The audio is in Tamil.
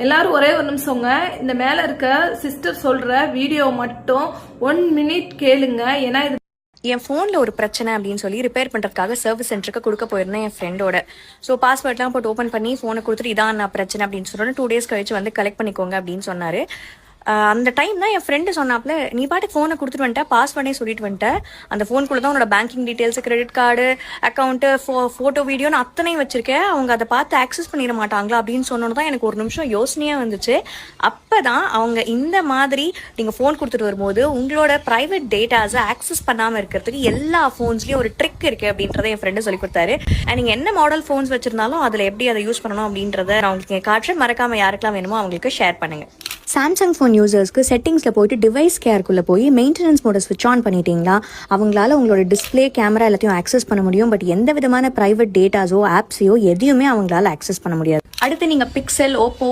எல்லாரும் ஒரே ஒரு நிமிஷங்க. இந்த மேல இருக்க சிஸ்டர் சொல்ற வீடியோ மட்டும் 1 மினிட் கேளுங்க. ஏன்னா இது என் ஃபோனில் ஒரு பிரச்சனை அப்படின்னு சொல்லி ரிப்பேர் பண்ணுறதுக்காக சர்வீஸ் சென்டருக்கு கொடுக்க போயிருந்தேன் என் ஃப்ரெண்டோட. ஸோ பாஸ்வேர்ட்லாம் போட்டு ஓப்பன் பண்ணி ஃபோனை கொடுத்துட்டு இதான் நான் பிரச்சனை அப்படின்னு சொன்னோன்னே 2 days கழிச்சு வந்து கலெக்ட் பண்ணிக்கோங்க அப்படின்னு சொன்னார். அந்த டைம் தான் என் ஃப்ரெண்டு சொன்னாப்புல, நீ பாட்டுக்கு ஃபோனை கொடுத்துட்டு வந்துட்டேன், பாஸ்வேர்டே சொல்லிட்டு வந்துட்டேன், அந்த ஃபோனுக்குள்ளே தான் உன்னோட banking details, credit card, account, photo, வீடியோன்னு அத்தனையும் வச்சிருக்கேன், அவங்க அதை பார்த்து ஆக்சஸ் பண்ணிட மாட்டாங்களா அப்படின்னு சொன்னோன்னு தான் எனக்கு ஒரு நிமிஷம் யோசனையாக வந்துச்சு. அப்போ தான் அவங்க இந்த மாதிரி நீங்கள் ஃபோன் கொடுத்துட்டு வரும்போது உங்களோட ப்ரைவேட் டேட்டாஸை ஆக்சஸ் பண்ணாமல் இருக்கிறதுக்கு எல்லா ஃபோன்ஸ்லேயும் ஒரு ட்ரிக் இருக்குது அப்படின்றத என் ஃப்ரெண்டு சொல்லி கொடுத்தாரு. அண்ட் நீங்கள் என்ன மாடல் ஃபோன்ஸ் வச்சுருந்தாலும் அதில் எப்படி அதை யூஸ் பண்ணணும் அப்படின்றத நான் உங்களுக்கு காட்டுறேன். மறக்காமல் யாருக்கெல்லாம் வேணுமோ அவங்களுக்கு ஷேர் பண்ணுங்கள். சாம்சங் ஃபோன் யூசர்ஸ்க்கு செட்டிங்ஸில் போயிட்டு டிவைஸ் கேருக்குள்ளே போய் மெயின்டெனன்ஸ் மோட ஸ்விட்ச் ஆன் பண்ணிட்டீங்களா, அவங்களால உங்களோட டிஸ்பிளே, கேமரா எல்லாத்தையும் ஆக்சஸ் பண்ண முடியும். பட் எந்த விதமான ப்ரைவேட் டேட்டாஸோ ஆப்ஸையோ எதையுமே அவங்களால ஆக்சஸ் பண்ண முடியாது. அடுத்து நீங்கள் பிக்சல், ஓப்போ,